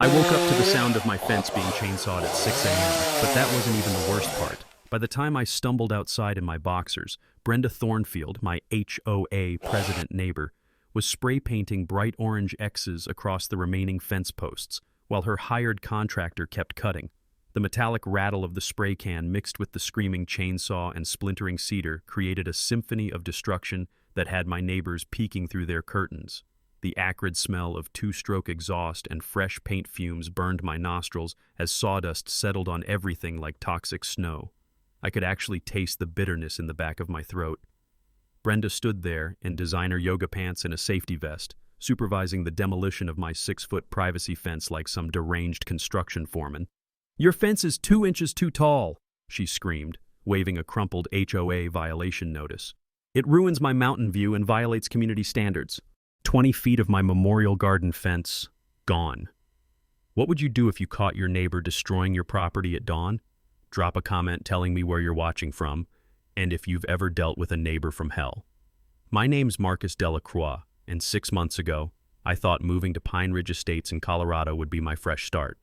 I woke up to the sound of my fence being chainsawed at 6 a.m., but that wasn't even the worst part. By the time I stumbled outside in my boxers, Brenda Thornfield, my HOA president neighbor, was spray painting bright orange X's across the remaining fence posts, while her hired contractor kept cutting. The metallic rattle of the spray can mixed with the screaming chainsaw and splintering cedar created a symphony of destruction that had my neighbors peeking through their curtains. The acrid smell of two-stroke exhaust and fresh paint fumes burned my nostrils as sawdust settled on everything like toxic snow. I could actually taste the bitterness in the back of my throat. Brenda stood there in designer yoga pants and a safety vest, supervising the demolition of my 6-foot privacy fence like some deranged construction foreman. "Your fence is 2 inches too tall," she screamed, waving a crumpled HOA violation notice. "It ruins my mountain view and violates community standards." 20 feet of my Memorial Garden fence, gone. What would you do if you caught your neighbor destroying your property at dawn? Drop a comment telling me where you're watching from, and if you've ever dealt with a neighbor from hell. My name's Marcus Delacroix, and 6 months ago, I thought moving to Pine Ridge Estates in Colorado would be my fresh start.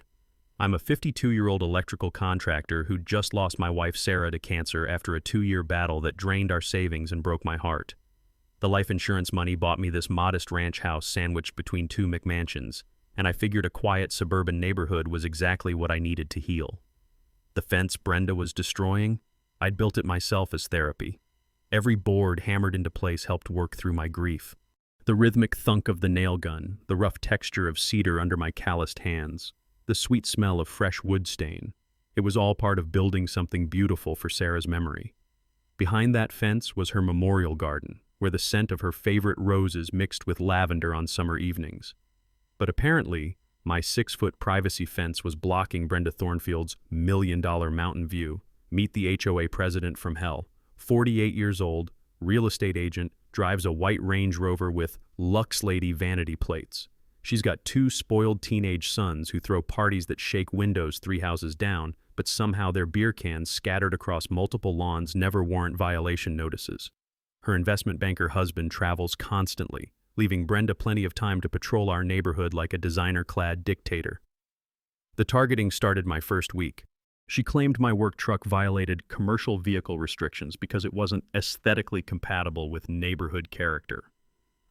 I'm a 52-year-old electrical contractor who just lost my wife Sarah to cancer after a 2-year battle that drained our savings and broke my heart. The life insurance money bought me this modest ranch house sandwiched between 2 McMansions, and I figured a quiet suburban neighborhood was exactly what I needed to heal. The fence Brenda was destroying, I'd built it myself as therapy. Every board hammered into place helped work through my grief. The rhythmic thunk of the nail gun, the rough texture of cedar under my calloused hands, the sweet smell of fresh wood stain. It was all part of building something beautiful for Sarah's memory. Behind that fence was her memorial garden, where the scent of her favorite roses mixed with lavender on summer evenings. But apparently, my 6-foot privacy fence was blocking Brenda Thornfield's $1 million mountain view. Meet the HOA president from hell, 48 years old, real estate agent, drives a white Range Rover with Lux Lady vanity plates. She's got 2 spoiled teenage sons who throw parties that shake windows 3 houses down, but somehow their beer cans scattered across multiple lawns never warrant violation notices. Her investment banker husband travels constantly, leaving Brenda plenty of time to patrol our neighborhood like a designer-clad dictator. The targeting started my first week. She claimed my work truck violated commercial vehicle restrictions because it wasn't aesthetically compatible with neighborhood character.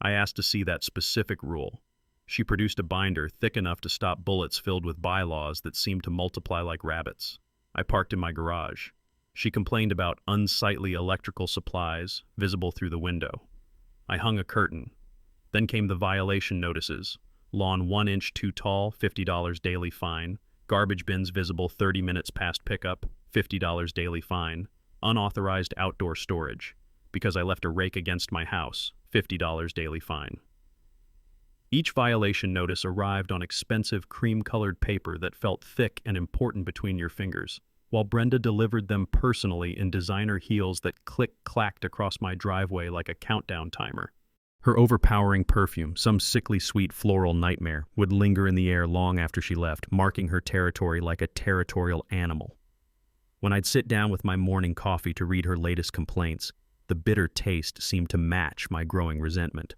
I asked to see that specific rule. She produced a binder thick enough to stop bullets filled with bylaws that seemed to multiply like rabbits. I parked in my garage. She complained about unsightly electrical supplies visible through the window. I hung a curtain. Then came the violation notices. Lawn 1 inch too tall, $50 daily fine. Garbage bins visible 30 minutes past pickup, $50 daily fine. Unauthorized outdoor storage. Because I left a rake against my house, $50 daily fine. Each violation notice arrived on expensive cream-colored paper that felt thick and important between your fingers, while Brenda delivered them personally in designer heels that click-clacked across my driveway like a countdown timer. Her overpowering perfume, some sickly sweet floral nightmare, would linger in the air long after she left, marking her territory like a territorial animal. When I'd sit down with my morning coffee to read her latest complaints, the bitter taste seemed to match my growing resentment.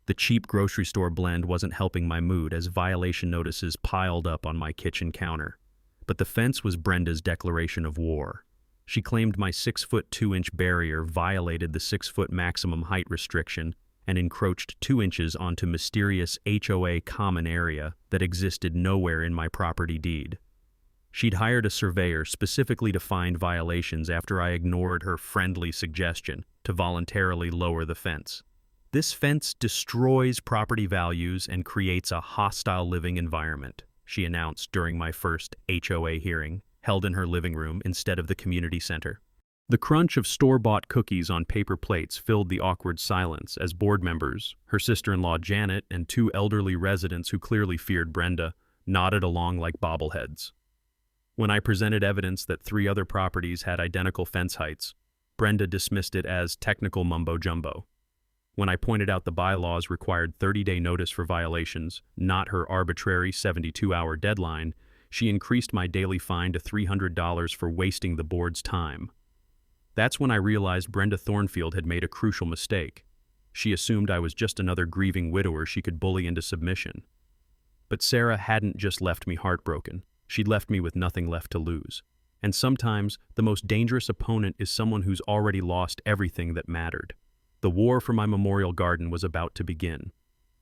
The cheap grocery store blend wasn't helping my mood as violation notices piled up on my kitchen counter. But the fence was Brenda's declaration of war. She claimed my 6-foot 2-inch barrier violated the 6-foot maximum height restriction and encroached 2 inches onto mysterious HOA common area that existed nowhere in my property deed. She'd hired a surveyor specifically to find violations after I ignored her friendly suggestion to voluntarily lower the fence. "This fence destroys property values and creates a hostile living environment," she announced during my first HOA hearing, held in her living room instead of the community center. The crunch of store-bought cookies on paper plates filled the awkward silence as board members, her sister-in-law Janet, and 2 elderly residents who clearly feared Brenda, nodded along like bobbleheads. When I presented evidence that 3 other properties had identical fence heights, Brenda dismissed it as technical mumbo-jumbo. When I pointed out the bylaws required 30-day notice for violations, not her arbitrary 72-hour deadline, she increased my daily fine to $300 for wasting the board's time. That's when I realized Brenda Thornfield had made a crucial mistake. She assumed I was just another grieving widower she could bully into submission. But Sarah hadn't just left me heartbroken. She'd left me with nothing left to lose. And sometimes, the most dangerous opponent is someone who's already lost everything that mattered. The war for my memorial garden was about to begin.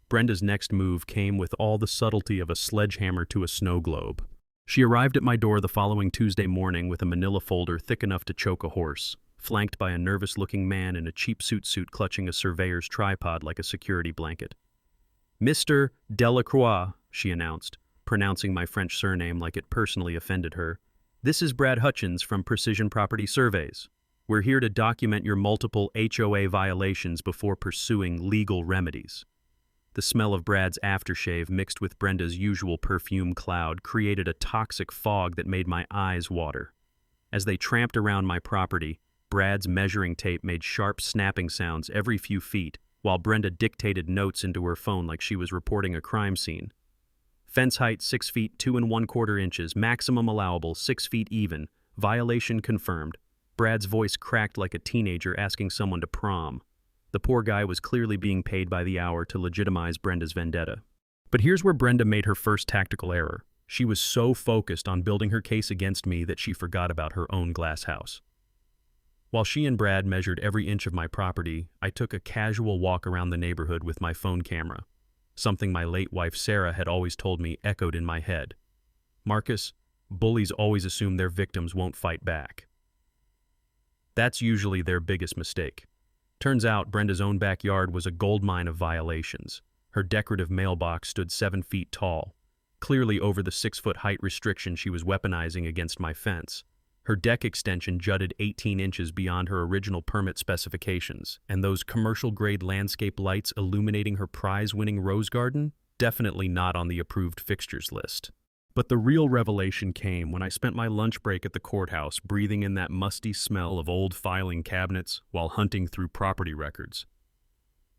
Brenda's next move came with all the subtlety of a sledgehammer to a snow globe. She arrived at my door the following Tuesday morning with a manila folder thick enough to choke a horse, flanked by a nervous-looking man in a cheap suit clutching a surveyor's tripod like a security blanket. "Mr. Delacroix," she announced, pronouncing my French surname like it personally offended her. "This is Brad Hutchins from Precision Property Surveys. We're here to document your multiple HOA violations before pursuing legal remedies." The smell of Brad's aftershave mixed with Brenda's usual perfume cloud created a toxic fog that made my eyes water. As they tramped around my property, Brad's measuring tape made sharp snapping sounds every few feet, while Brenda dictated notes into her phone like she was reporting a crime scene. Fence height 6 feet 2 1/4 inches, maximum allowable 6 feet even, violation confirmed. Brad's voice cracked like a teenager asking someone to prom. The poor guy was clearly being paid by the hour to legitimize Brenda's vendetta. But here's where Brenda made her first tactical error. She was so focused on building her case against me that she forgot about her own glass house. While she and Brad measured every inch of my property, I took a casual walk around the neighborhood with my phone camera. Something my late wife Sarah had always told me echoed in my head. "Marcus, bullies always assume their victims won't fight back. That's usually their biggest mistake." Turns out Brenda's own backyard was a goldmine of violations. Her decorative mailbox stood 7 feet tall, clearly over the 6-foot height restriction she was weaponizing against my fence. Her deck extension jutted 18 inches beyond her original permit specifications, and those commercial-grade landscape lights illuminating her prize-winning rose garden? Definitely not on the approved fixtures list. But the real revelation came when I spent my lunch break at the courthouse breathing in that musty smell of old filing cabinets while hunting through property records.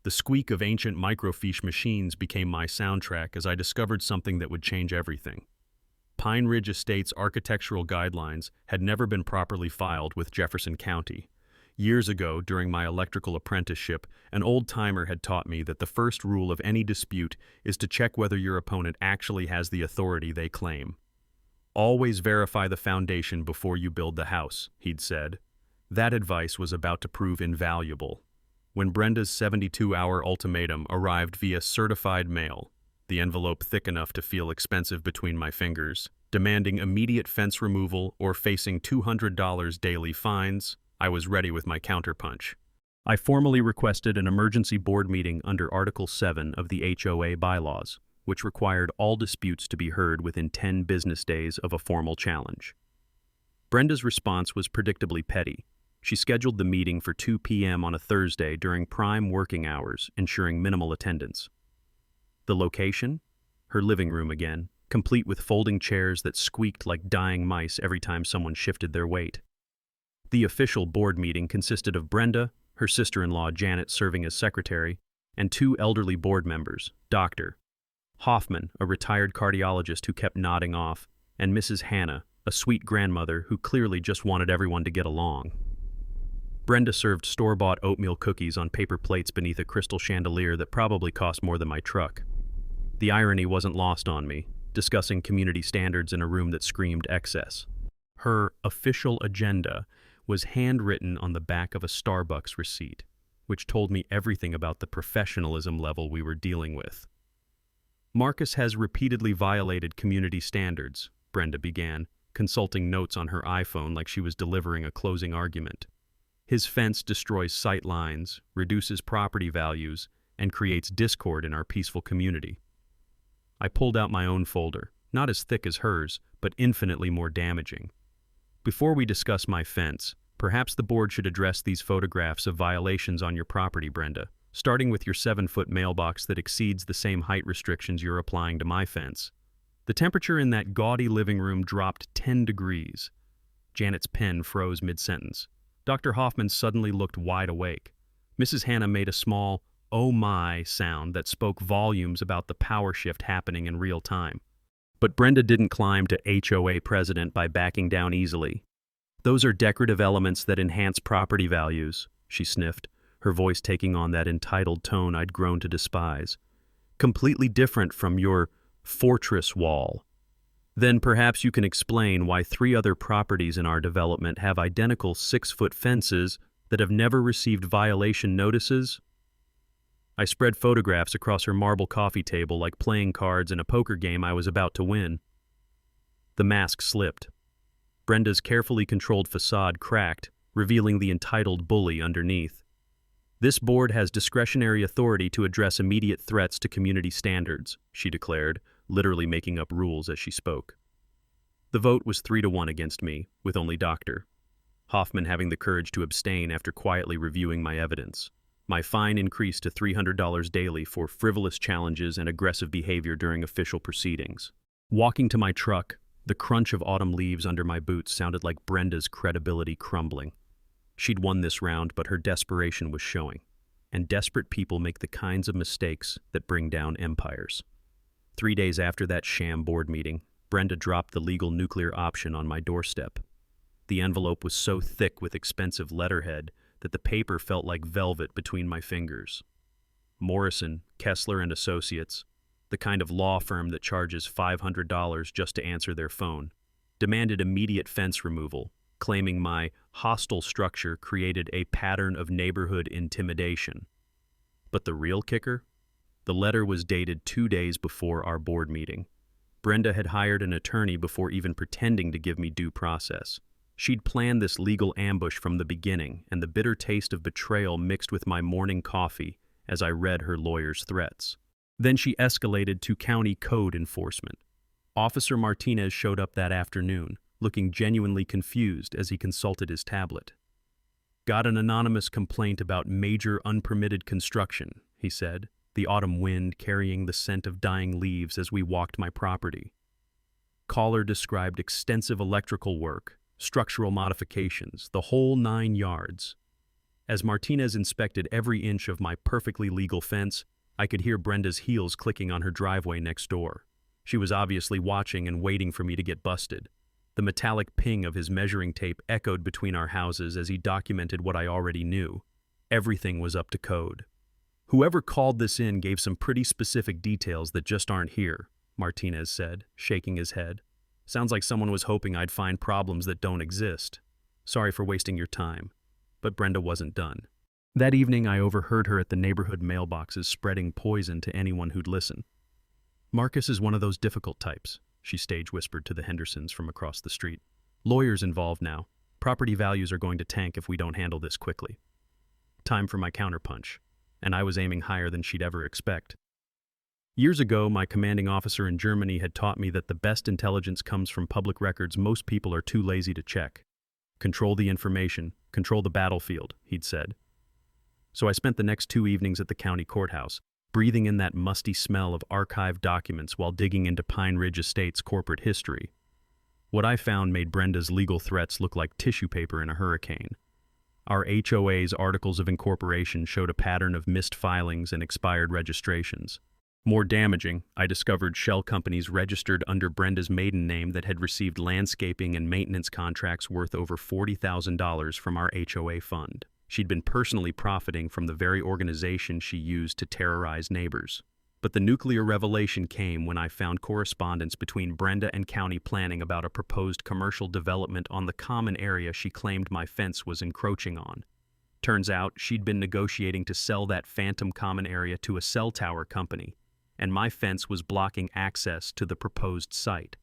The squeak of ancient microfiche machines became my soundtrack as I discovered something that would change everything. Pine Ridge Estate's architectural guidelines had never been properly filed with Jefferson County. Years ago, during my electrical apprenticeship, an old-timer had taught me that the first rule of any dispute is to check whether your opponent actually has the authority they claim. "Always verify the foundation before you build the house," he'd said. That advice was about to prove invaluable. When Brenda's 72-hour ultimatum arrived via certified mail, the envelope thick enough to feel expensive between my fingers, demanding immediate fence removal or facing $200 daily fines, I was ready with my counterpunch. I formally requested an emergency board meeting under Article 7 of the HOA bylaws, which required all disputes to be heard within 10 business days of a formal challenge. Brenda's response was predictably petty. She scheduled the meeting for 2 p.m. on a Thursday during prime working hours, ensuring minimal attendance. The location? Her living room again, complete with folding chairs that squeaked like dying mice every time someone shifted their weight. The official board meeting consisted of Brenda, her sister-in-law Janet serving as secretary, and 2 elderly board members, Dr. Hoffman, a retired cardiologist who kept nodding off, and Mrs. Hannah, a sweet grandmother who clearly just wanted everyone to get along. Brenda served store-bought oatmeal cookies on paper plates beneath a crystal chandelier that probably cost more than my truck. The irony wasn't lost on me, discussing community standards in a room that screamed excess. Her official agenda was handwritten on the back of a Starbucks receipt, which told me everything about the professionalism level we were dealing with. "Marcus has repeatedly violated community standards," Brenda began, consulting notes on her iPhone like she was delivering a closing argument. "His fence destroys sight lines, reduces property values, and creates discord in our peaceful community." I pulled out my own folder, not as thick as hers, but infinitely more damaging. "Before we discuss my fence, perhaps the board should address these photographs of violations on your property, Brenda, starting with your 7-foot mailbox that exceeds the same height restrictions you're applying to my fence." The temperature in that gaudy living room dropped 10 degrees. Janet's pen froze mid-sentence. Dr. Hoffman suddenly looked wide awake. Mrs. Hannah made a small, "oh my" sound that spoke volumes about the power shift happening in real time. But Brenda didn't climb to HOA president by backing down easily. "Those are decorative elements that enhance property values," she sniffed, her voice taking on that entitled tone I'd grown to despise. "Completely different from your fortress wall. Then perhaps you can explain why 3 other properties in our development have identical 6-foot fences that have never received violation notices? I spread photographs across her marble coffee table like playing cards in a poker game I was about to win. The mask slipped. Brenda's carefully controlled facade cracked, revealing the entitled bully underneath. This board has discretionary authority to address immediate threats to community standards, she declared, literally making up rules as she spoke. The vote was 3-1 against me, with only Dr. Hoffman having the courage to abstain after quietly reviewing my evidence. My fine increased to $300 daily for frivolous challenges and aggressive behavior during official proceedings. Walking to my truck, the crunch of autumn leaves under my boots sounded like Brenda's credibility crumbling. She'd won this round, but her desperation was showing. And desperate people make the kinds of mistakes that bring down empires. 3 days after that sham board meeting, Brenda dropped the legal nuclear option on my doorstep. The envelope was so thick with expensive letterhead that the paper felt like velvet between my fingers. Morrison, Kessler and Associates, the kind of law firm that charges $500 just to answer their phone, demanded immediate fence removal, claiming my hostile structure created a pattern of neighborhood intimidation. But the real kicker? The letter was dated 2 days before our board meeting. Brenda had hired an attorney before even pretending to give me due process. She'd planned this legal ambush from the beginning, and the bitter taste of betrayal mixed with my morning coffee as I read her lawyer's threats. Then she escalated to county code enforcement. Officer Martinez showed up that afternoon, looking genuinely confused as he consulted his tablet. "Got an anonymous complaint about major unpermitted construction," he said, the autumn wind carrying the scent of dying leaves as we walked my property. Caller described extensive electrical work, structural modifications, the whole 9 yards. As Martinez inspected every inch of my perfectly legal fence, I could hear Brenda's heels clicking on her driveway next door. She was obviously watching and waiting for me to get busted. The metallic ping of his measuring tape echoed between our houses as he documented what I already knew. Everything was up to code. "Whoever called this in gave some pretty specific details that just aren't here," Martinez said, shaking his head. "Sounds like someone was hoping I'd find problems that don't exist. Sorry for wasting your time." But Brenda wasn't done. That evening I overheard her at the neighborhood mailboxes spreading poison to anyone who'd listen. "Marcus is one of those difficult types," she stage whispered to the Hendersons from across the street. "Lawyers involved now. Property values are going to tank if we don't handle this quickly." Time for my counterpunch, and I was aiming higher than she'd ever expect. Years ago, my commanding officer in Germany had taught me that the best intelligence comes from public records most people are too lazy to check. "Control the information, control the battlefield," he'd said. So I spent the next 2 evenings at the county courthouse, breathing in that musty smell of archived documents while digging into Pine Ridge Estate's corporate history. What I found made Brenda's legal threats look like tissue paper in a hurricane. Our HOA's articles of incorporation showed a pattern of missed filings and expired registrations. More damaging, I discovered shell companies registered under Brenda's maiden name that had received landscaping and maintenance contracts worth over $40,000 from our HOA fund. She'd been personally profiting from the very organization she used to terrorize neighbors. But the nuclear revelation came when I found correspondence between Brenda and county planning about a proposed commercial development on the common area she claimed my fence was encroaching on. Turns out she'd been negotiating to sell that phantom common area to a cell tower company, and my fence was blocking access to the proposed site.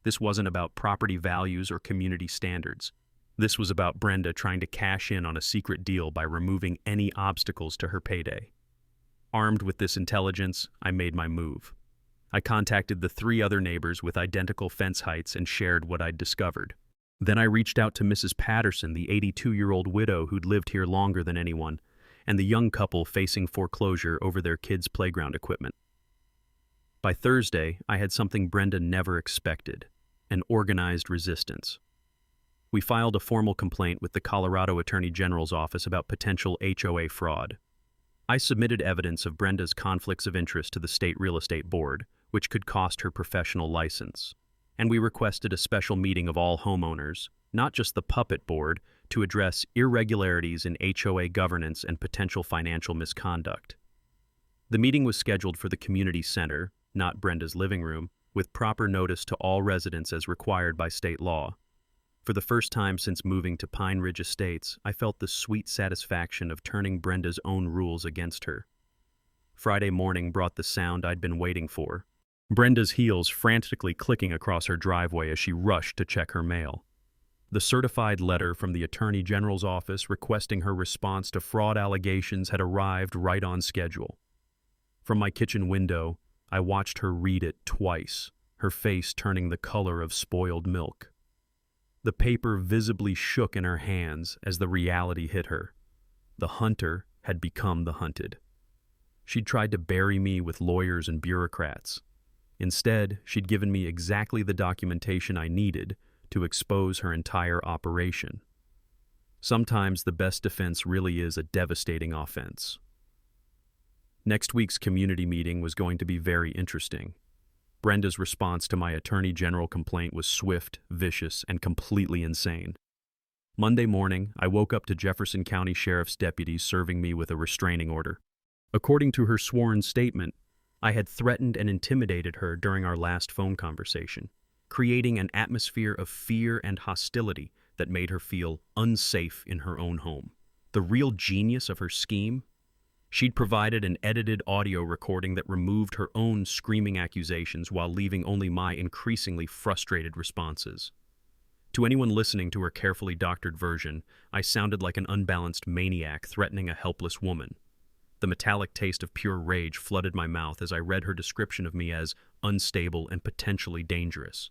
This wasn't about property values or community standards. This was about Brenda trying to cash in on a secret deal by removing any obstacles to her payday. Armed with this intelligence, I made my move. I contacted the 3 other neighbors with identical fence heights and shared what I'd discovered. Then I reached out to Mrs. Patterson, the 82-year-old widow who'd lived here longer than anyone, and the young couple facing foreclosure over their kids' playground equipment. By Thursday, I had something Brenda never expected: an organized resistance. We filed a formal complaint with the Colorado Attorney General's office about potential HOA fraud. I submitted evidence of Brenda's conflicts of interest to the State Real Estate Board, which could cost her professional license. And we requested a special meeting of all homeowners, not just the puppet board, to address irregularities in HOA governance and potential financial misconduct. The meeting was scheduled for the community center, not Brenda's living room, with proper notice to all residents as required by state law. For the first time since moving to Pine Ridge Estates, I felt the sweet satisfaction of turning Brenda's own rules against her. Friday morning brought the sound I'd been waiting for. Brenda's heels frantically clicking across her driveway as she rushed to check her mail. The certified letter from the Attorney General's office requesting her response to fraud allegations had arrived right on schedule. From my kitchen window, I watched her read it twice, her face turning the color of spoiled milk. The paper visibly shook in her hands as the reality hit her. The hunter had become the hunted. She'd tried to bury me with lawyers and bureaucrats. Instead, she'd given me exactly the documentation I needed to expose her entire operation. Sometimes the best defense really is a devastating offense. Next week's community meeting was going to be very interesting. Brenda's response to my Attorney General complaint was swift, vicious, and completely insane. Monday morning, I woke up to Jefferson County Sheriff's deputies serving me with a restraining order. According to her sworn statement, I had threatened and intimidated her during our last phone conversation, creating an atmosphere of fear and hostility that made her feel unsafe in her own home. The real genius of her scheme? She'd provided an edited audio recording that removed her own screaming accusations while leaving only my increasingly frustrated responses. To anyone listening to her carefully doctored version, I sounded like an unbalanced maniac threatening a helpless woman. The metallic taste of pure rage flooded my mouth as I read her description of me as unstable and potentially dangerous.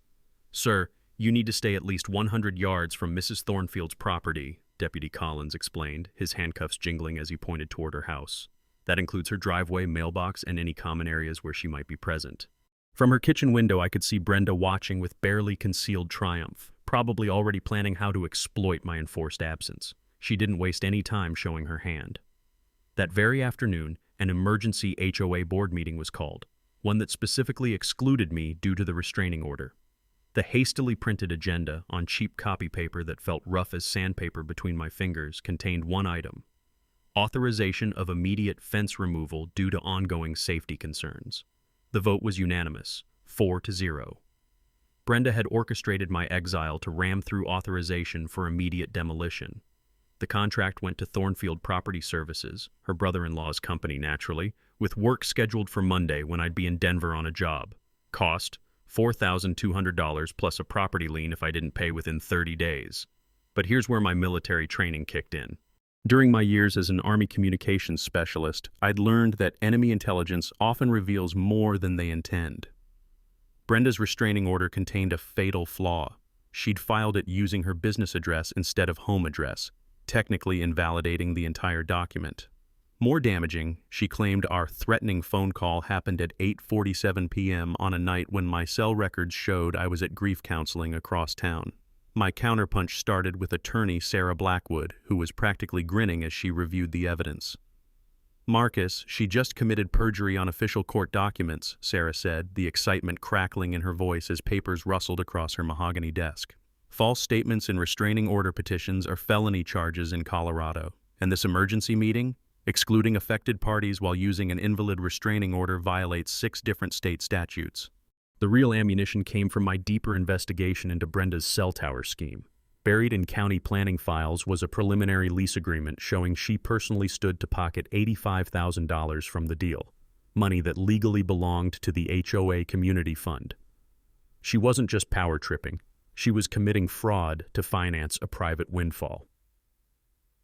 "Sir, you need to stay at least 100 yards from Mrs. Thornfield's property," Deputy Collins explained, his handcuffs jingling as he pointed toward her house. "That includes her driveway, mailbox, and any common areas where she might be present." From her kitchen window, I could see Brenda watching with barely concealed triumph, probably already planning how to exploit my enforced absence. She didn't waste any time showing her hand. That very afternoon, an emergency HOA board meeting was called, one that specifically excluded me due to the restraining order. The hastily printed agenda, on cheap copy paper that felt rough as sandpaper between my fingers, contained one item: authorization of immediate fence removal due to ongoing safety concerns. The vote was unanimous, 4-0. Brenda had orchestrated my exile to ram through authorization for immediate demolition. The contract went to Thornfield Property Services, her brother-in-law's company naturally, with work scheduled for Monday when I'd be in Denver on a job. Cost: $4,200 plus a property lien if I didn't pay within 30 days. But here's where my military training kicked in. During my years as an Army communications specialist, I'd learned that enemy intelligence often reveals more than they intend. Brenda's restraining order contained a fatal flaw. She'd filed it using her business address instead of home address, technically invalidating the entire document. More damaging, she claimed our threatening phone call happened at 8:47 p.m. on a night when my cell records showed I was at grief counseling across town. My counterpunch started with attorney Sarah Blackwood, who was practically grinning as she reviewed the evidence. "Marcus, she just committed perjury on official court documents," Sarah said, the excitement crackling in her voice as papers rustled across her mahogany desk. "False statements and restraining order petitions are felony charges in Colorado, and this emergency meeting, excluding affected parties while using an invalid restraining order, violates 6 different state statutes." The real ammunition came from my deeper investigation into Brenda's cell tower scheme. Buried in county planning files was a preliminary lease agreement showing she personally stood to pocket $85,000 from the deal, money that legally belonged to the HOA Community Fund. She wasn't just power tripping, she was committing fraud to finance a private windfall.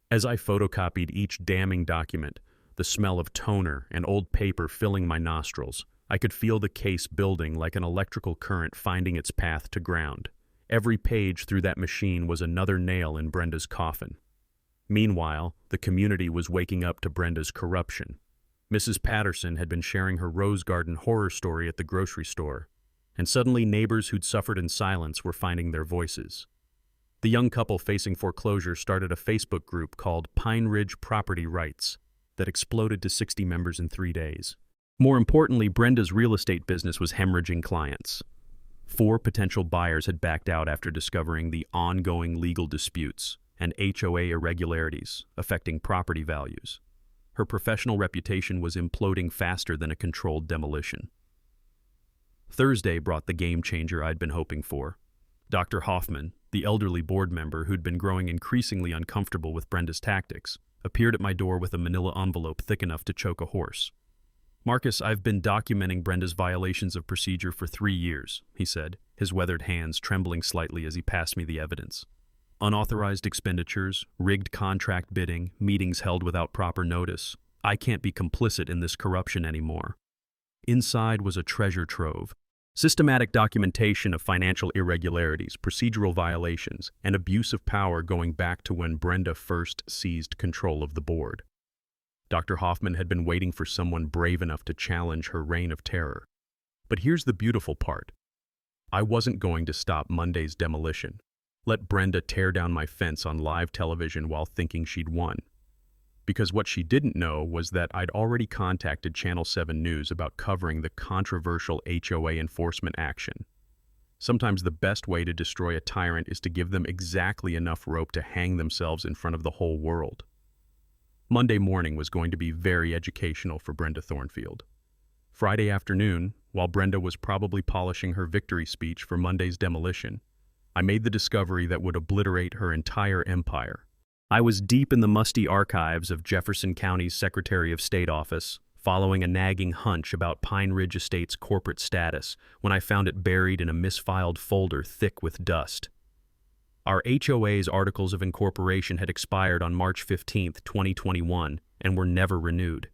As I photocopied each damning document, the smell of toner and old paper filling my nostrils, I could feel the case building like an electrical current finding its path to ground. Every page through that machine was another nail in Brenda's coffin. Meanwhile, the community was waking up to Brenda's corruption. Mrs. Patterson had been sharing her Rose Garden horror story at the grocery store, and suddenly neighbors who'd suffered in silence were finding their voices. The young couple facing foreclosure started a Facebook group called Pine Ridge Property Rights that exploded to 60 members in 3 days. More importantly, Brenda's real estate business was hemorrhaging clients. 4 potential buyers had backed out after discovering the ongoing legal disputes and HOA irregularities affecting property values. Her professional reputation was imploding faster than a controlled demolition. Thursday brought the game changer I'd been hoping for. Dr. Hoffman, the elderly board member who'd been growing increasingly uncomfortable with Brenda's tactics, appeared at my door with a manila envelope thick enough to choke a horse. "Marcus, I've been documenting Brenda's violations of procedure for 3 years," he said, his weathered hands trembling slightly as he passed me the evidence. "Unauthorized expenditures, rigged contract bidding, meetings held without proper notice. I can't be complicit in this corruption anymore." Inside was a treasure trove. Systematic documentation of financial irregularities, procedural violations, and abuse of power going back to when Brenda first seized control of the board. Dr. Hoffman had been waiting for someone brave enough to challenge her reign of terror. But here's the beautiful part. I wasn't going to stop Monday's demolition. Let Brenda tear down my fence on live television while thinking she'd won. Because what she didn't know was that I'd already contacted Channel 7 News about covering the controversial HOA enforcement action. Sometimes the best way to destroy a tyrant is to give them exactly enough rope to hang themselves in front of the whole world. Monday morning was going to be very educational for Brenda Thornfield. Friday afternoon, while Brenda was probably polishing her victory speech for Monday's demolition, I made the discovery that would obliterate her entire empire. I was deep in the musty archives of Jefferson County's Secretary of State office, following a nagging hunch about Pine Ridge Estate's corporate status, when I found it buried in a misfiled folder thick with dust. Our HOA's Articles of Incorporation had expired on March 15, 2021, and were never renewed.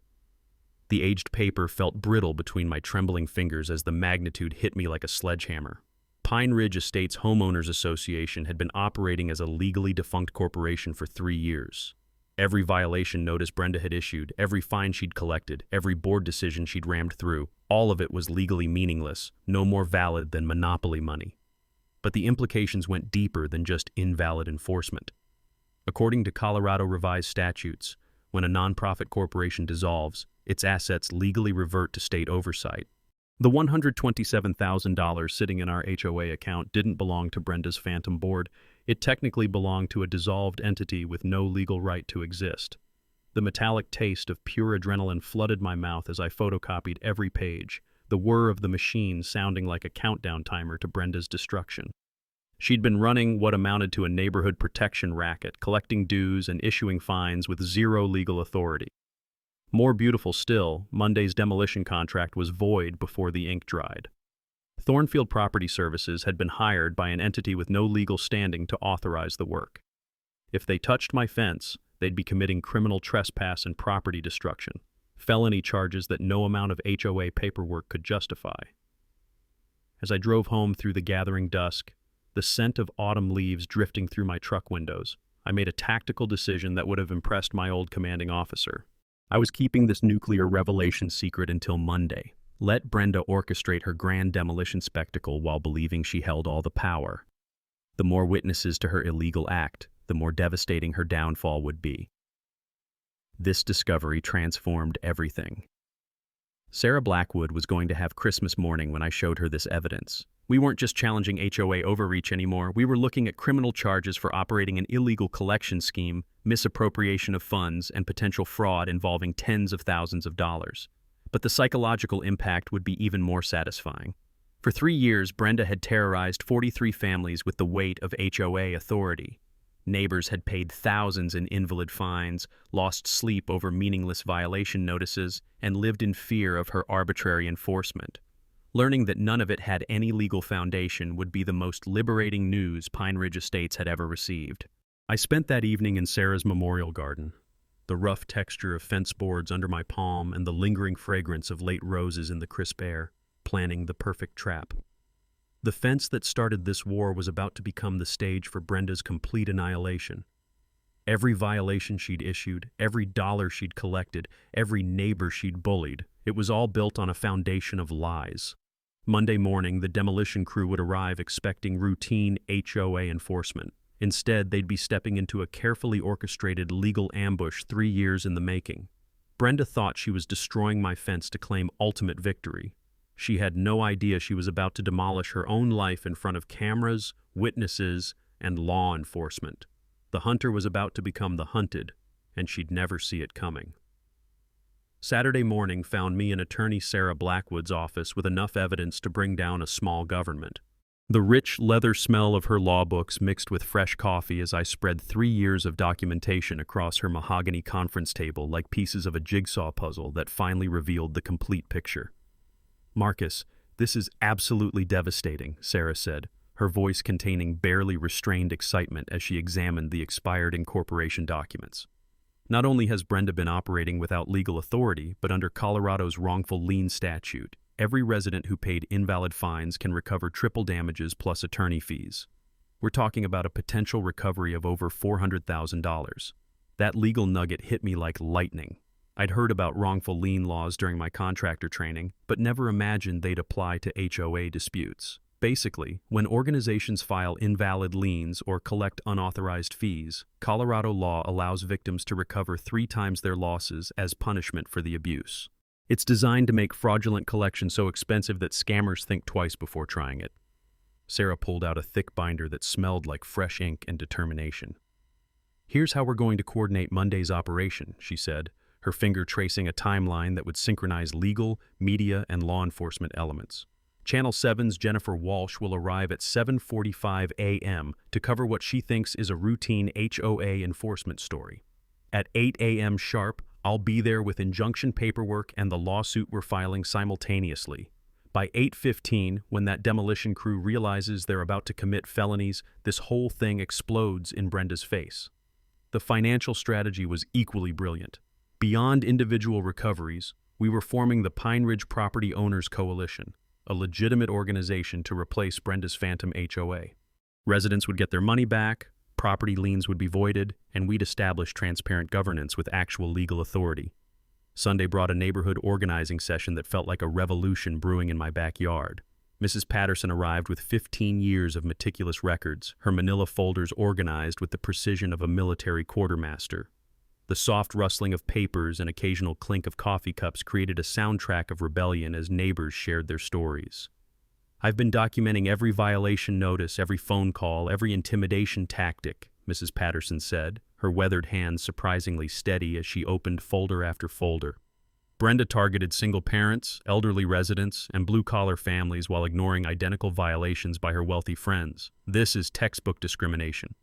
The aged paper felt brittle between my trembling fingers as the magnitude hit me like a sledgehammer. Pine Ridge Estates Homeowners Association had been operating as a legally defunct corporation for 3 years. Every violation notice Brenda had issued, every fine she'd collected, every board decision she'd rammed through, all of it was legally meaningless, no more valid than monopoly money. But the implications went deeper than just invalid enforcement. According to Colorado revised statutes, when a nonprofit corporation dissolves, its assets legally revert to state oversight. The $127,000 sitting in our HOA account didn't belong to Brenda's phantom board. It technically belonged to a dissolved entity with no legal right to exist. The metallic taste of pure adrenaline flooded my mouth as I photocopied every page, the whir of the machine sounding like a countdown timer to Brenda's destruction. She'd been running what amounted to a neighborhood protection racket, collecting dues and issuing fines with zero legal authority. More beautiful still, Monday's demolition contract was void before the ink dried. Thornfield Property Services had been hired by an entity with no legal standing to authorize the work. If they touched my fence, they'd be committing criminal trespass and property destruction, felony charges that no amount of HOA paperwork could justify. As I drove home through the gathering dusk, the scent of autumn leaves drifting through my truck windows, I made a tactical decision that would have impressed my old commanding officer. I was keeping this nuclear revelation secret until Monday. Let Brenda orchestrate her grand demolition spectacle while believing she held all the power. The more witnesses to her illegal act, the more devastating her downfall would be. This discovery transformed everything. Sarah Blackwood was going to have Christmas morning when I showed her this evidence. We weren't just challenging HOA overreach anymore, we were looking at criminal charges for operating an illegal collection scheme, misappropriation of funds, and potential fraud involving tens of thousands of dollars. But the psychological impact would be even more satisfying. For 3 years, Brenda had terrorized 43 families with the weight of HOA authority. Neighbors had paid thousands in invalid fines, lost sleep over meaningless violation notices, and lived in fear of her arbitrary enforcement. Learning that none of it had any legal foundation would be the most liberating news Pine Ridge Estates had ever received. I spent that evening in Sarah's memorial garden, the rough texture of fence boards under my palm and the lingering fragrance of late roses in the crisp air, planning the perfect trap. The fence that started this war was about to become the stage for Brenda's complete annihilation. Every violation she'd issued, every dollar she'd collected, every neighbor she'd bullied, it was all built on a foundation of lies. Monday morning, the demolition crew would arrive expecting routine HOA enforcement. Instead, they'd be stepping into a carefully orchestrated legal ambush 3 years in the making. Brenda thought she was destroying my fence to claim ultimate victory. She had no idea she was about to demolish her own life in front of cameras, witnesses, and law enforcement. The hunter was about to become the hunted, and she'd never see it coming. Saturday morning found me in attorney Sarah Blackwood's office with enough evidence to bring down a small government. The rich leather smell of her law books mixed with fresh coffee as I spread 3 years of documentation across her mahogany conference table like pieces of a jigsaw puzzle that finally revealed the complete picture. "Marcus, this is absolutely devastating," Sarah said, her voice containing barely restrained excitement as she examined the expired incorporation documents. "Not only has Brenda been operating without legal authority, but under Colorado's wrongful lien statute, every resident who paid invalid fines can recover triple damages plus attorney fees. We're talking about a potential recovery of over $400,000. That legal nugget hit me like lightning. I'd heard about wrongful lien laws during my contractor training, but never imagined they'd apply to HOA disputes. Basically, when organizations file invalid liens or collect unauthorized fees, Colorado law allows victims to recover 3 times their losses as punishment for the abuse. It's designed to make fraudulent collection so expensive that scammers think twice before trying it." Sarah pulled out a thick binder that smelled like fresh ink and determination. "Here's how we're going to coordinate Monday's operation," she said, her finger tracing a timeline that would synchronize legal, media, and law enforcement elements. Channel 7's Jennifer Walsh will arrive at 7:45 a.m. to cover what she thinks is a routine HOA enforcement story. At 8 a.m. sharp, I'll be there with injunction paperwork and the lawsuit we're filing simultaneously. By 8:15, when that demolition crew realizes they're about to commit felonies, this whole thing explodes in Brenda's face. The financial strategy was equally brilliant. Beyond individual recoveries, we were forming the Pine Ridge Property Owners Coalition, a legitimate organization to replace Brenda's phantom HOA. Residents would get their money back, property liens would be voided, and we'd establish transparent governance with actual legal authority. Sunday brought a neighborhood organizing session that felt like a revolution brewing in my backyard. Mrs. Patterson arrived with 15 years of meticulous records, her manila folders organized with the precision of a military quartermaster. The soft rustling of papers and occasional clink of coffee cups created a soundtrack of rebellion as neighbors shared their stories. "I've been documenting every violation notice, every phone call, every intimidation tactic," Mrs. Patterson said, her weathered hands surprisingly steady as she opened folder after folder. Brenda targeted single parents, elderly residents, and blue-collar families while ignoring identical violations by her wealthy friends. This is textbook discrimination.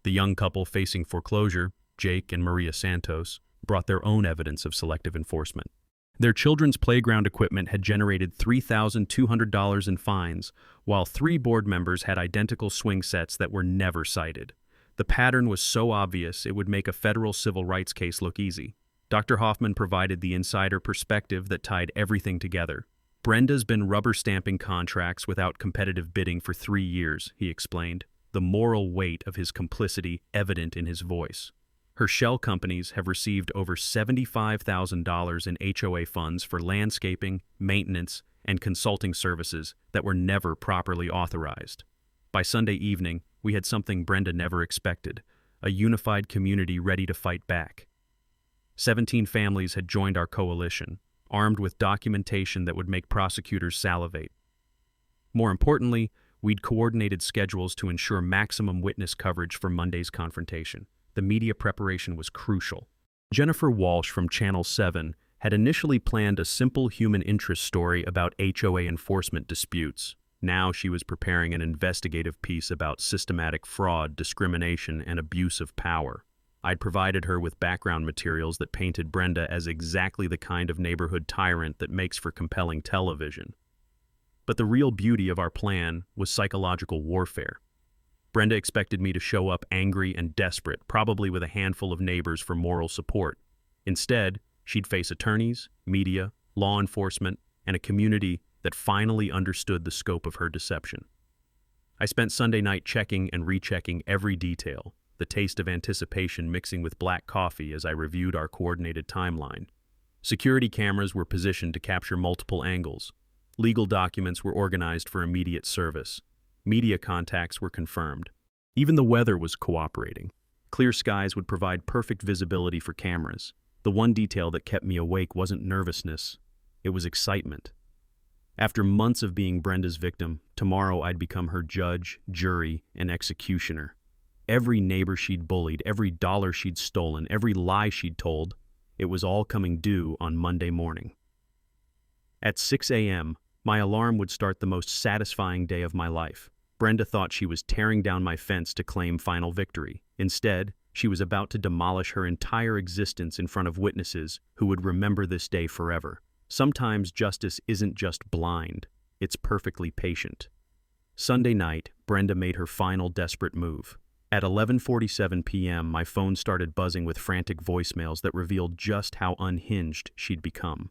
The young couple facing foreclosure, Jake and Maria Santos, brought their own evidence of selective enforcement. Their children's playground equipment had generated $3,200 in fines, while 3 board members had identical swing sets that were never cited. The pattern was so obvious it would make a federal civil rights case look easy. Dr. Hoffman provided the insider perspective that tied everything together. "Brenda's been rubber-stamping contracts without competitive bidding for 3 years," he explained, the moral weight of his complicity evident in his voice. "Her shell companies have received over $75,000 in HOA funds for landscaping, maintenance, and consulting services that were never properly authorized. By Sunday evening, we had something Brenda never expected, a unified community ready to fight back. 17 families had joined our coalition, armed with documentation that would make prosecutors salivate. More importantly, we'd coordinated schedules to ensure maximum witness coverage for Monday's confrontation. The media preparation was crucial. Jennifer Walsh from Channel 7 had initially planned a simple human interest story about HOA enforcement disputes. Now she was preparing an investigative piece about systematic fraud, discrimination, and abuse of power. I'd provided her with background materials that painted Brenda as exactly the kind of neighborhood tyrant that makes for compelling television. But the real beauty of our plan was psychological warfare. Brenda expected me to show up angry and desperate, probably with a handful of neighbors for moral support. Instead, she'd face attorneys, media, law enforcement, and a community that finally understood the scope of her deception. I spent Sunday night checking and rechecking every detail, the taste of anticipation mixing with black coffee as I reviewed our coordinated timeline. Security cameras were positioned to capture multiple angles. Legal documents were organized for immediate service. Media contacts were confirmed. Even the weather was cooperating. Clear skies would provide perfect visibility for cameras. The one detail that kept me awake wasn't nervousness, it was excitement. After months of being Brenda's victim, tomorrow I'd become her judge, jury, and executioner. Every neighbor she'd bullied, every dollar she'd stolen, every lie she'd told, It was all coming due on Monday morning. At 6 a.m., my alarm would start the most satisfying day of my life. Brenda thought she was tearing down my fence to claim final victory. Instead, she was about to demolish her entire existence in front of witnesses who would remember this day forever. Sometimes justice isn't just blind, it's perfectly patient. Sunday night, Brenda made her final desperate move. At 11:47 p.m., my phone started buzzing with frantic voicemails that revealed just how unhinged she'd become.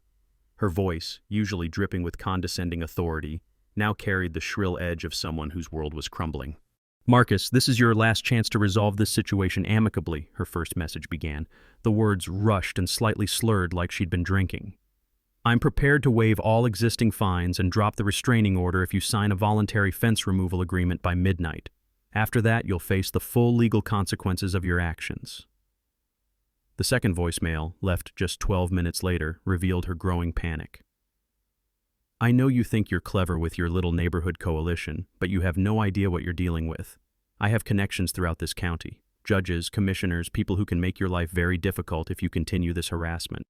Her voice, usually dripping with condescending authority, now carried the shrill edge of someone whose world was crumbling. "Marcus, this is your last chance to resolve this situation amicably," her first message began. The words rushed and slightly slurred like she'd been drinking. "I'm prepared to waive all existing fines and drop the restraining order if you sign a voluntary fence removal agreement by midnight. After that, you'll face the full legal consequences of your actions." The second voicemail, left just 12 minutes later, revealed her growing panic. "I know you think you're clever with your little neighborhood coalition, but you have no idea what you're dealing with. I have connections throughout this county. Judges, commissioners, people who can make your life very difficult if you continue this harassment."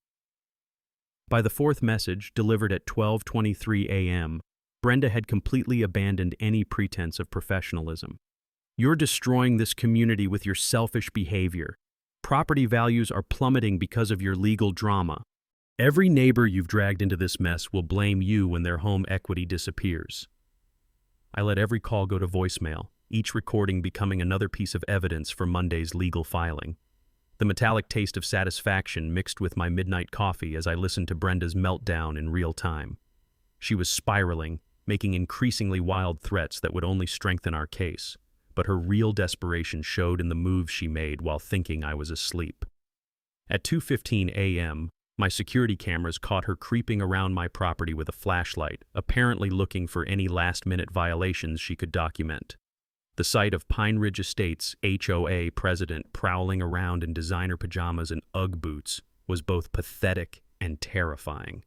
By the fourth message, delivered at 12:23 a.m., Brenda had completely abandoned any pretense of professionalism. "You're destroying this community with your selfish behavior. Property values are plummeting because of your legal drama. Every neighbor you've dragged into this mess will blame you when their home equity disappears." I let every call go to voicemail, each recording becoming another piece of evidence for Monday's legal filing. The metallic taste of satisfaction mixed with my midnight coffee as I listened to Brenda's meltdown in real time. She was spiraling, making increasingly wild threats that would only strengthen our case, but her real desperation showed in the moves she made while thinking I was asleep. At 2:15 a.m., my security cameras caught her creeping around my property with a flashlight, apparently looking for any last-minute violations she could document. The sight of Pine Ridge Estates' HOA president prowling around in designer pajamas and Ugg boots was both pathetic and terrifying.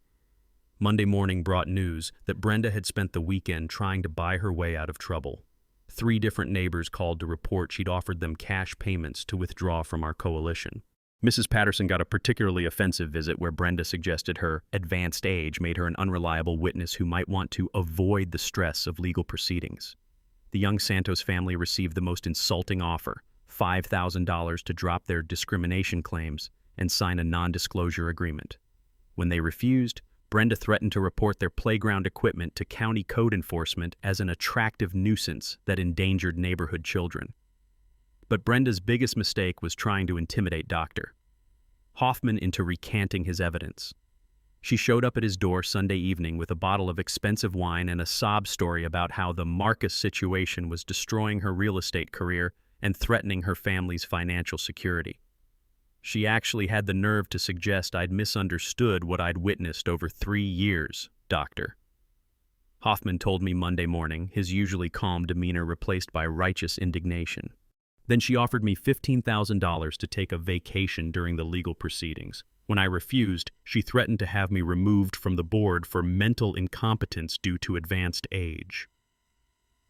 Monday morning brought news that Brenda had spent the weekend trying to buy her way out of trouble. 3 different neighbors called to report she'd offered them cash payments to withdraw from our coalition. Mrs. Patterson got a particularly offensive visit where Brenda suggested her advanced age made her an unreliable witness who might want to avoid the stress of legal proceedings. The young Santos family received the most insulting offer, $5,000 to drop their discrimination claims and sign a non-disclosure agreement. When they refused, Brenda threatened to report their playground equipment to county code enforcement as an attractive nuisance that endangered neighborhood children. But Brenda's biggest mistake was trying to intimidate Dr. Hoffman into recanting his evidence. She showed up at his door Sunday evening with a bottle of expensive wine and a sob story about how the Marcus situation was destroying her real estate career and threatening her family's financial security. She actually had the nerve to suggest I'd misunderstood what I'd witnessed over 3 years, Doctor. Hoffman told me Monday morning, his usually calm demeanor replaced by righteous indignation. Then she offered me $15,000 to take a vacation during the legal proceedings. When I refused, she threatened to have me removed from the board for mental incompetence due to advanced age.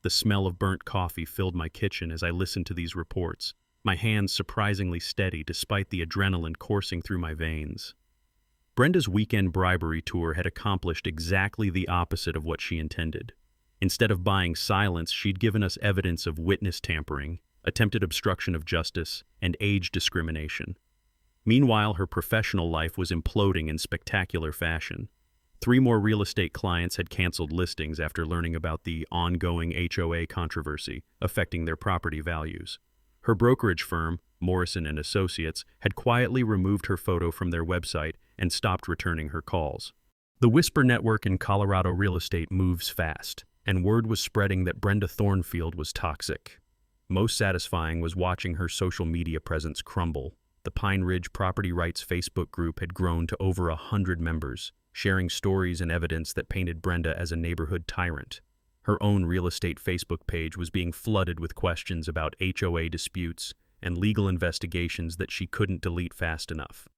The smell of burnt coffee filled my kitchen as I listened to these reports, my hands surprisingly steady despite the adrenaline coursing through my veins. Brenda's weekend bribery tour had accomplished exactly the opposite of what she intended. Instead of buying silence, she'd given us evidence of witness tampering, attempted obstruction of justice, and age discrimination. Meanwhile, her professional life was imploding in spectacular fashion. 3 more real estate clients had canceled listings after learning about the ongoing HOA controversy affecting their property values. Her brokerage firm, Morrison & Associates, had quietly removed her photo from their website and stopped returning her calls. The Whisper Network in Colorado real estate moves fast, and word was spreading that Brenda Thornfield was toxic. Most satisfying was watching her social media presence crumble. The Pine Ridge Property Rights Facebook group had grown to over 100 members, sharing stories and evidence that painted Brenda as a neighborhood tyrant. Her own real estate Facebook page was being flooded with questions about HOA disputes and legal investigations that she couldn't delete fast enough.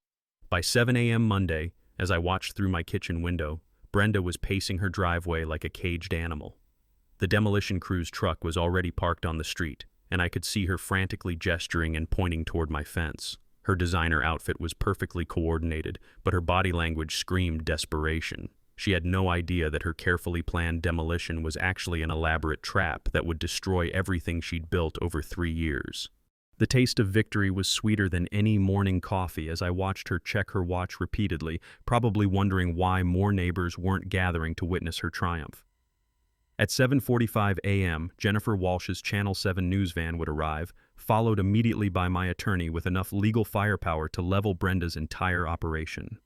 By 7 a.m. Monday, as I watched through my kitchen window, Brenda was pacing her driveway like a caged animal. The demolition crew's truck was already parked on the street, and I could see her frantically gesturing and pointing toward my fence. Her designer outfit was perfectly coordinated, but her body language screamed desperation. She had no idea that her carefully planned demolition was actually an elaborate trap that would destroy everything she'd built over 3 years. The taste of victory was sweeter than any morning coffee as I watched her check her watch repeatedly, probably wondering why more neighbors weren't gathering to witness her triumph. At 7:45 a.m., Jennifer Walsh's Channel 7 news van would arrive, followed immediately by my attorney with enough legal firepower to level Brenda's entire operation.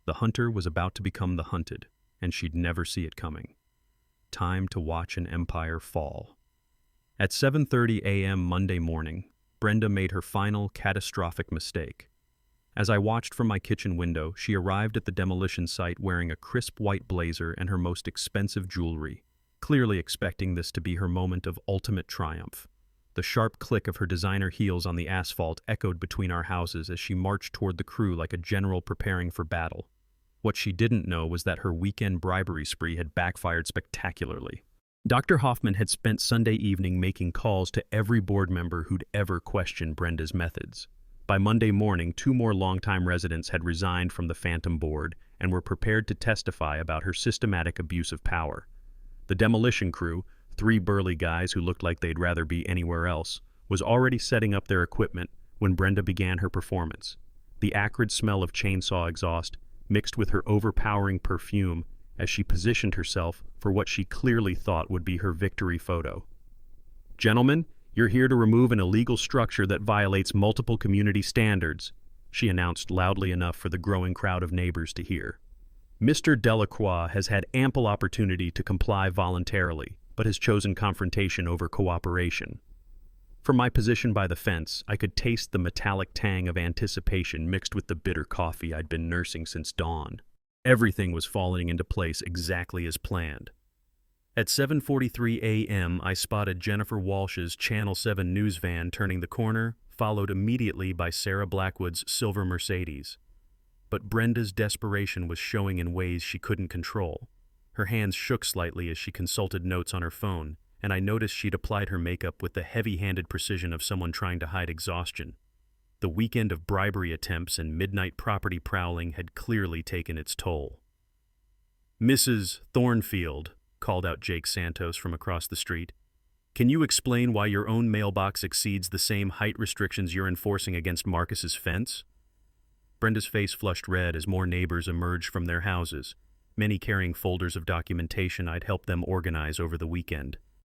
The hunter was about to become the hunted, and she'd never see it coming. Time to watch an empire fall. At 7:30 a.m. Monday morning, Brenda made her final catastrophic mistake. As I watched from my kitchen window, she arrived at the demolition site wearing a crisp white blazer and her most expensive jewelry, clearly expecting this to be her moment of ultimate triumph. The sharp click of her designer heels on the asphalt echoed between our houses as she marched toward the crew like a general preparing for battle. What she didn't know was that her weekend bribery spree had backfired spectacularly. Dr. Hoffman had spent Sunday evening making calls to every board member who'd ever questioned Brenda's methods. By Monday morning, 2 more longtime residents had resigned from the Phantom Board and were prepared to testify about her systematic abuse of power. The demolition crew, 3 burly guys who looked like they'd rather be anywhere else, was already setting up their equipment when Brenda began her performance. The acrid smell of chainsaw exhaust mixed with her overpowering perfume as she positioned herself for what she clearly thought would be her victory photo. "Gentlemen, you're here to remove an illegal structure that violates multiple community standards," she announced loudly enough for the growing crowd of neighbors to hear. "Mr. Delacroix has had ample opportunity to comply voluntarily, but has chosen confrontation over cooperation." From my position by the fence, I could taste the metallic tang of anticipation mixed with the bitter coffee I'd been nursing since dawn. Everything was falling into place exactly as planned. At 7:43 a.m., I spotted Jennifer Walsh's Channel 7 news van turning the corner, followed immediately by Sarah Blackwood's silver Mercedes. But Brenda's desperation was showing in ways she couldn't control. Her hands shook slightly as she consulted notes on her phone, and I noticed she'd applied her makeup with the heavy-handed precision of someone trying to hide exhaustion. The weekend of bribery attempts and midnight property prowling had clearly taken its toll. "Mrs. Thornfield," called out Jake Santos from across the street, "can you explain why your own mailbox exceeds the same height restrictions you're enforcing against Marcus's fence?" Brenda's face flushed red as more neighbors emerged from their houses, many carrying folders of documentation I'd helped them organize over the weekend.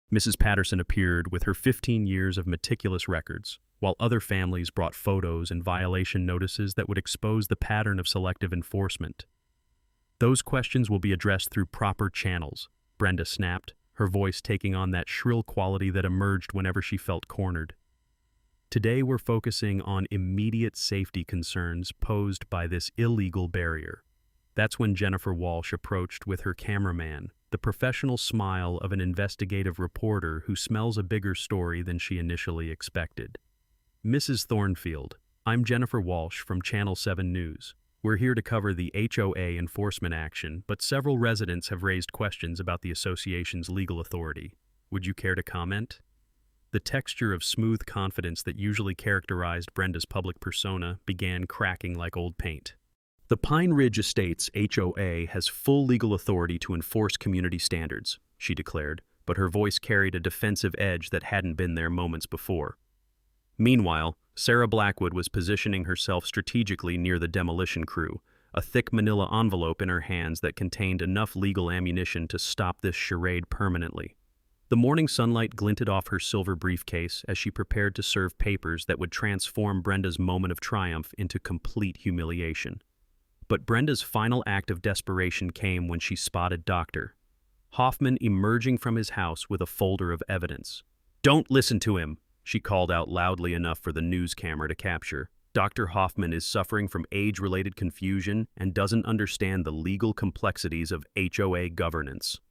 Mrs. Patterson appeared with her 15 years of meticulous records, while other families brought photos and violation notices that would expose the pattern of selective enforcement. "Those questions will be addressed through proper channels," Brenda snapped, her voice taking on that shrill quality that emerged whenever she felt cornered. "Today we're focusing on immediate safety concerns posed by this illegal barrier." That's when Jennifer Walsh approached with her cameraman, the professional smile of an investigative reporter who smells a bigger story than she initially expected. "Mrs. Thornfield, I'm Jennifer Walsh from Channel 7 News. We're here to cover the HOA enforcement action, but several residents have raised questions about the association's legal authority. Would you care to comment?" The texture of smooth confidence that usually characterized Brenda's public persona began cracking like old paint. "The Pine Ridge Estates HOA has full legal authority to enforce community standards," she declared, but her voice carried a defensive edge that hadn't been there moments before. Meanwhile, Sarah Blackwood was positioning herself strategically near the demolition crew, a thick manila envelope in her hands that contained enough legal ammunition to stop this charade permanently. The morning sunlight glinted off her silver briefcase as she prepared to serve papers that would transform Brenda's moment of triumph into complete humiliation. But Brenda's final act of desperation came when she spotted Dr. Hoffman emerging from his house with a folder of evidence. "Don't listen to him," she called out loudly enough for the news camera to capture. "Dr. Hoffman is suffering from age-related confusion and doesn't understand the legal complexities of HOA governance."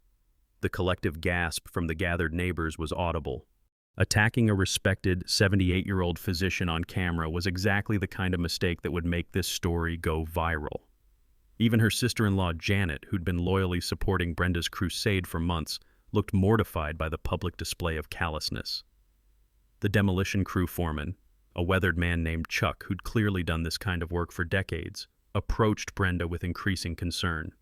The collective gasp from the gathered neighbors was audible. Attacking a respected 78-year-old physician on camera was exactly the kind of mistake that would make this story go viral. Even her sister-in-law Janet, who'd been loyally supporting Brenda's crusade for months, looked mortified by the public display of callousness. The demolition crew foreman, a weathered man named Chuck, who'd clearly done this kind of work for decades, approached Brenda with increasing concern.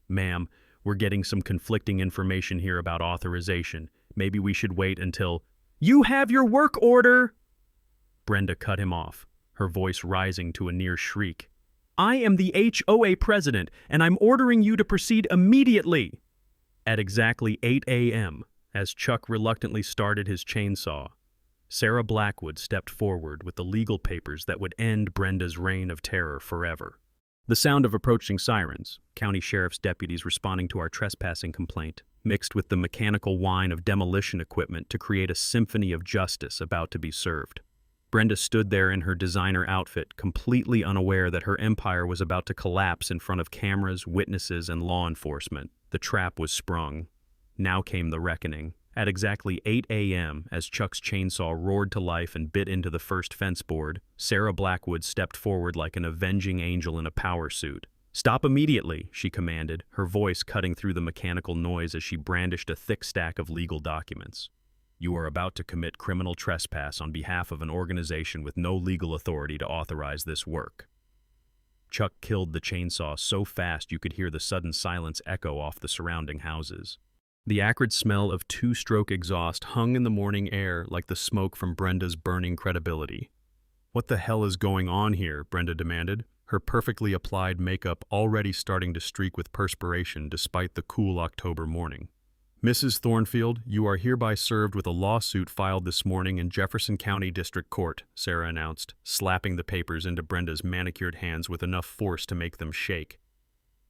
"Ma'am, we're getting some conflicting information here about authorization. Maybe we should wait until—" "You have your work order!" Brenda cut him off, her voice rising to a near shriek. "I am the HOA president, and I'm ordering you to proceed immediately!" At exactly 8 a.m., as Chuck reluctantly started his chainsaw, Sarah Blackwood stepped forward with the legal papers that would end Brenda's reign of terror forever. The sound of approaching sirens, county sheriff's deputies responding to our trespassing complaint, mixed with the mechanical whine of demolition equipment to create a symphony of justice about to be served. Brenda stood there in her designer outfit, completely unaware that her empire was about to collapse in front of cameras, witnesses, and law enforcement. The trap was sprung. Now came the reckoning. At exactly 8 a.m., as Chuck's chainsaw roared to life and bit into the first fence board, Sarah Blackwood stepped forward like an avenging angel in a power suit. "Stop immediately," she commanded, her voice cutting through the mechanical noise as she brandished a thick stack of legal documents. "You are about to commit criminal trespass on behalf of an organization with no legal authority to authorize this work." Chuck killed the chainsaw so fast you could hear the sudden silence echo off the surrounding houses. The acrid smell of two-stroke exhaust hung in the morning air like the smoke from Brenda's burning credibility. "What the hell is going on here?" Brenda demanded, her perfectly applied makeup already starting to streak with perspiration despite the cool October morning. "Mrs. Thornfield, you are hereby served with a lawsuit filed this morning in Jefferson County District Court," Sarah announced, slapping the papers into Brenda's manicured hands with enough force to make them shake.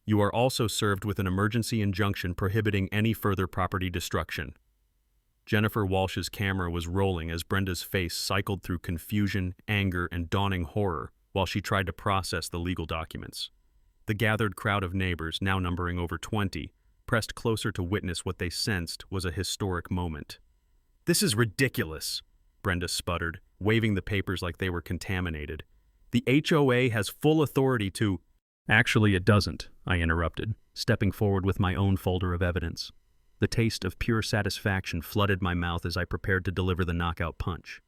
"You are also served with an emergency injunction prohibiting any further property destruction." Jennifer Walsh's camera was rolling as Brenda's face cycled through confusion, anger, and dawning horror while she tried to process the legal documents. The gathered crowd of neighbors, now numbering over 20, pressed closer to witness what they sensed was a historic moment. "This is ridiculous," Brenda sputtered, waving the papers like they were contaminated. "The HOA has full authority to—" "Actually, it doesn't," I interrupted, stepping forward with my own folder of evidence. The taste of pure satisfaction flooded my mouth as I prepared to deliver the knockout punch.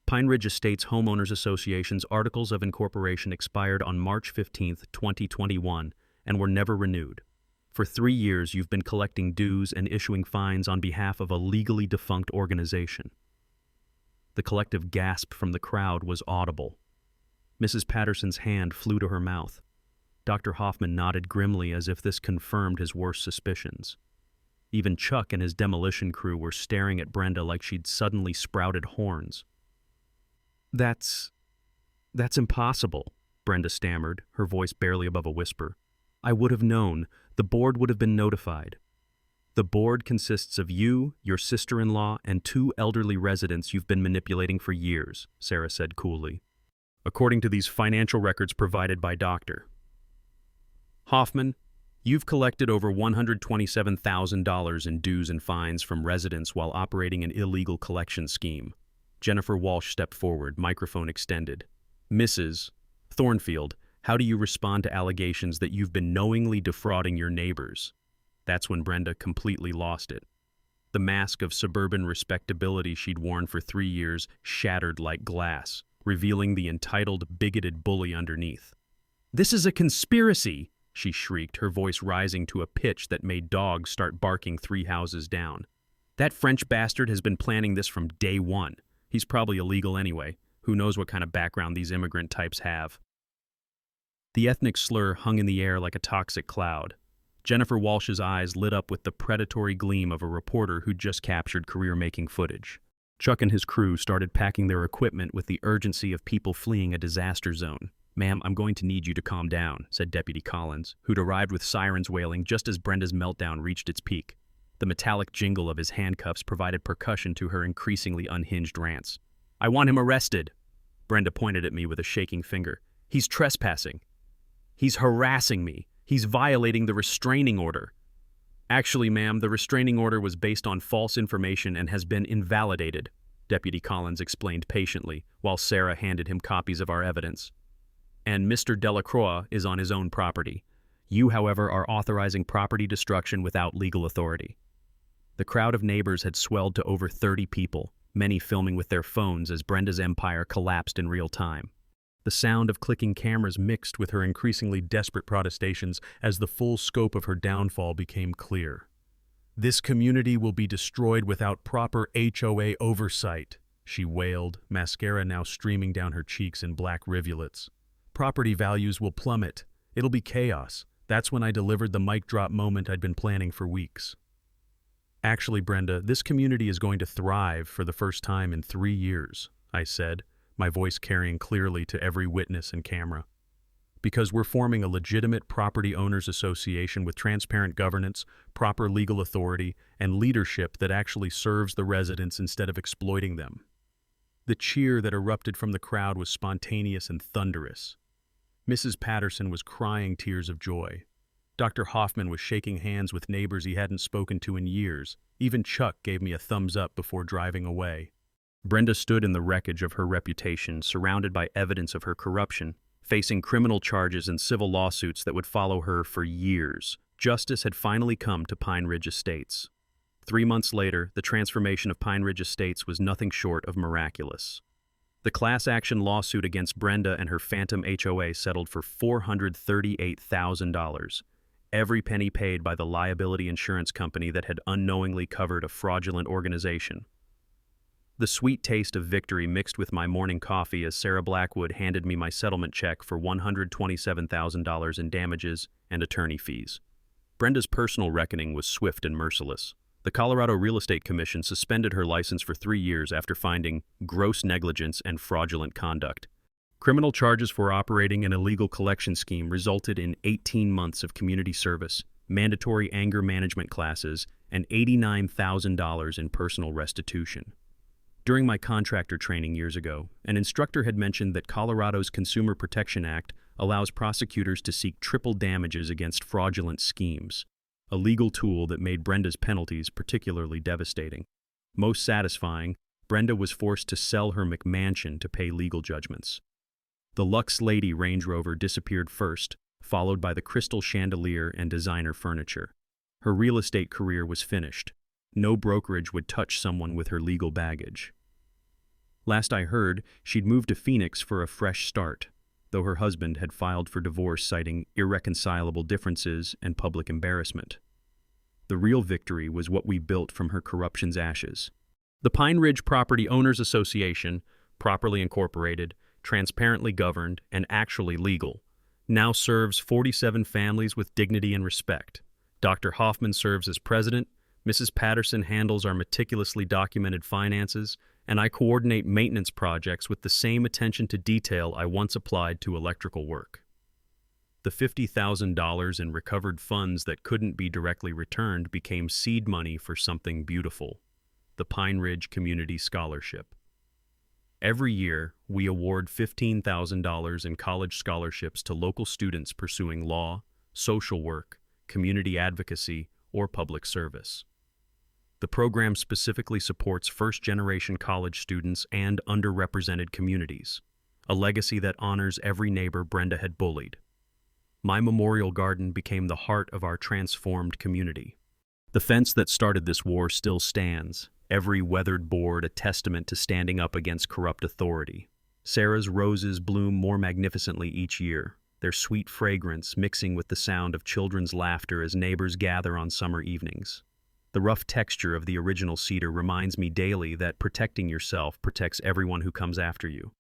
Pine Ridge Estates Homeowners Association's Articles of Incorporation expired on March 15, 2021, and were never renewed. For 3 years, you've been collecting dues and issuing fines on behalf of a legally defunct organization. The collective gasp from the crowd was audible. Mrs. Patterson's hand flew to her mouth. Dr. Hoffman nodded grimly as if this confirmed his worst suspicions. Even Chuck and his demolition crew were staring at Brenda like she'd suddenly sprouted horns. That's impossible," Brenda stammered, her voice barely above a whisper. "I would have known. The board would have been notified." "The board consists of you, your sister-in-law, and 2 elderly residents you've been manipulating for years," Sarah said coolly. "According to these financial records provided by Dr. Hoffman, you've collected over $127,000 in dues and fines from residents while operating an illegal collection scheme." Jennifer Walsh stepped forward, microphone extended. "Mrs. Thornfield, how do you respond to allegations that you've been knowingly defrauding your neighbors?" That's when Brenda completely lost it. The mask of suburban respectability she'd worn for 3 years shattered like glass, revealing the entitled, bigoted bully underneath. "This is a conspiracy!" she shrieked, her voice rising to a pitch that made dogs start barking 3 houses down. "That French bastard has been planning this from day one. He's probably illegal anyway. Who knows what kind of background these immigrant types have?" The ethnic slur hung in the air like a toxic cloud. Jennifer Walsh's eyes lit up with the predatory gleam of a reporter who'd just captured career-making footage. Chuck and his crew started packing their equipment with the urgency of people fleeing a disaster zone. "Ma'am, I'm going to need you to calm down," said Deputy Collins, who'd arrived with sirens wailing just as Brenda's meltdown reached its peak. The metallic jingle of his handcuffs provided percussion to her increasingly unhinged rants. "I want him arrested." Brenda pointed at me with a shaking finger. "He's trespassing. He's harassing me. He's violating the restraining order." "Actually, ma'am, the restraining order was based on false information and has been invalidated," Deputy Collins explained patiently, while Sarah handed him copies of our evidence. "And Mr. Delacroix is on his own property. You, however, are authorizing property destruction without legal authority." The crowd of neighbors had swelled to over 30 people, many filming with their phones as Brenda's empire collapsed in real time. The sound of clicking cameras mixed with her increasingly desperate protestations as the full scope of her downfall became clear. "This community will be destroyed without proper HOA oversight," she wailed, mascara now streaming down her cheeks in black rivulets. "Property values will plummet. It'll be chaos." That's when I delivered the mic drop moment I'd been planning for weeks. "Actually, Brenda, this community is going to thrive for the first time in 3 years," I said, my voice carrying clearly to every witness and camera. "Because we're forming a legitimate property owners association with transparent governance, proper legal authority, and leadership that actually serves the residents instead of exploiting them." The cheer that erupted from the crowd was spontaneous and thunderous. Mrs. Patterson was crying tears of joy. Dr. Hoffman was shaking hands with neighbors he hadn't spoken to in years. Even Chuck gave me a thumbs up before driving away. Brenda stood in the wreckage of her reputation, surrounded by evidence of her corruption, facing criminal charges and civil lawsuits that would follow her for years. Justice had finally come to Pine Ridge Estates. 3 months later, the transformation of Pine Ridge Estates was nothing short of miraculous. The class action lawsuit against Brenda and her phantom HOA settled for $438,000, every penny paid by the liability insurance company that had unknowingly covered a fraudulent organization. The sweet taste of victory mixed with my morning coffee as Sarah Blackwood handed me my settlement check for $127,000 in damages and attorney fees. Brenda's personal reckoning was swift and merciless. The Colorado Real Estate Commission suspended her license for 3 years after finding gross negligence and fraudulent conduct. Criminal charges for operating an illegal collection scheme resulted in 18 months of community service, mandatory anger management classes, and $89,000 in personal restitution. During my contractor training years ago, an instructor had mentioned that Colorado's Consumer Protection Act allows prosecutors to seek triple damages against fraudulent schemes, a legal tool that made Brenda's penalties particularly devastating. Most satisfying, Brenda was forced to sell her McMansion to pay legal judgments. The Lux Lady Range Rover disappeared first, followed by the crystal chandelier and designer furniture. Her real estate career was finished. No brokerage would touch someone with her legal baggage. Last I heard, she'd moved to Phoenix for a fresh start, though her husband had filed for divorce citing irreconcilable differences and public embarrassment. The real victory was what we built from her corruption's ashes. The Pine Ridge Property Owners Association, properly incorporated, transparently governed, and actually legal, now serves 47 families with dignity and respect. Dr. Hoffman serves as president, Mrs. Patterson handles our meticulously documented finances, and I coordinate maintenance projects with the same attention to detail I once applied to electrical work. The $50,000 in recovered funds that couldn't be directly returned became seed money for something beautiful, the Pine Ridge Community Scholarship. Every year, we award $15,000 in college scholarships to local students pursuing law, social work, community advocacy, or public service. The program specifically supports first-generation college students and underrepresented communities, a legacy that honors every neighbor Brenda had bullied. My memorial garden became the heart of our transformed community. The fence that started this war still stands, every weathered board a testament to standing up against corrupt authority. Sarah's roses bloom more magnificently each year, their sweet fragrance mixing with the sound of children's laughter as neighbors gather on summer evenings. The rough texture of the original cedar reminds me daily that protecting yourself protects everyone who comes after you.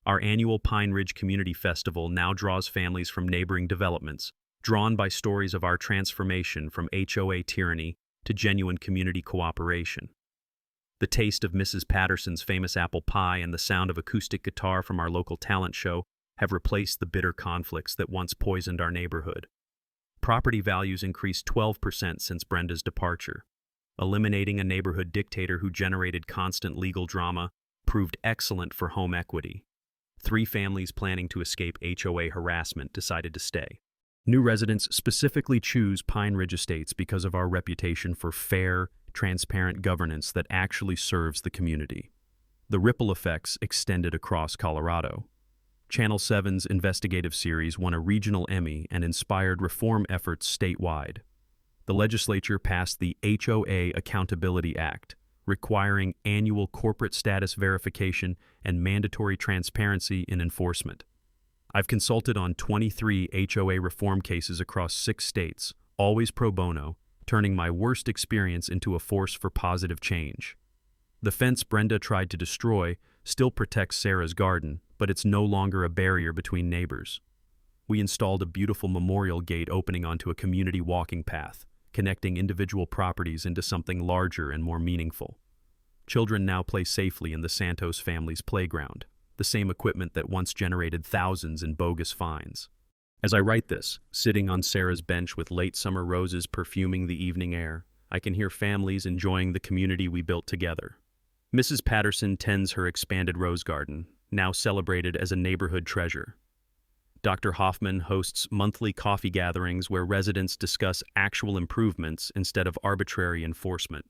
Our annual Pine Ridge Community Festival now draws families from neighboring developments, drawn by stories of our transformation from HOA tyranny to genuine community cooperation. The taste of Mrs. Patterson's famous apple pie and the sound of acoustic guitar from our local talent show have replaced the bitter conflicts that once poisoned our neighborhood. Property values increased 12% since Brenda's departure. Eliminating a neighborhood dictator who generated constant legal drama proved excellent for home equity. 3 families planning to escape HOA harassment decided to stay. New residents specifically choose Pine Ridge Estates because of our reputation for fair, transparent governance that actually serves the community. The ripple effects extended across Colorado. Channel 7's investigative series won a regional Emmy and inspired reform efforts statewide. The legislature passed the HOA Accountability Act, requiring annual corporate status verification and mandatory transparency in enforcement. I've consulted on 23 HOA reform cases across 6 states, always pro bono, turning my worst experience into a force for positive change. The fence Brenda tried to destroy still protects Sarah's garden, but it's no longer a barrier between neighbors. We installed a beautiful memorial gate opening onto a community walking path, connecting individual properties into something larger and more meaningful. Children now play safely in the Santos family's playground, the same equipment that once generated thousands in bogus fines. As I write this, sitting on Sarah's bench with late summer roses perfuming the evening air, I can hear families enjoying the community we built together. Mrs. Patterson tends her expanded rose garden, now celebrated as a neighborhood treasure. Dr. Hoffman hosts monthly coffee gatherings where residents discuss actual improvements instead of arbitrary enforcement.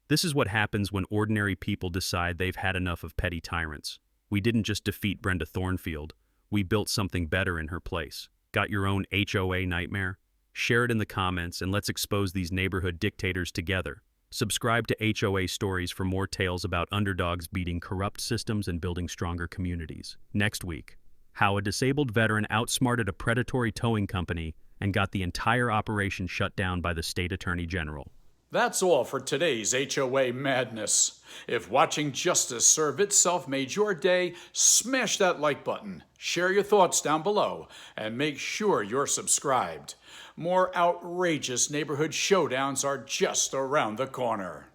This is what happens when ordinary people decide they've had enough of petty tyrants. We didn't just defeat Brenda Thornfield, we built something better in her place. Got your own HOA nightmare? Share it in the comments and let's expose these neighborhood dictators together. Subscribe to HOA Stories for more tales about underdogs beating corrupt systems and building stronger communities. Next week, how a disabled veteran outsmarted a predatory towing company and got the entire operation shut down by the state attorney general. That's all for today's HOA madness. If watching justice serve itself made your day, smash that like button, share your thoughts down below, and make sure you're subscribed. More outrageous neighborhood showdowns are just around the corner.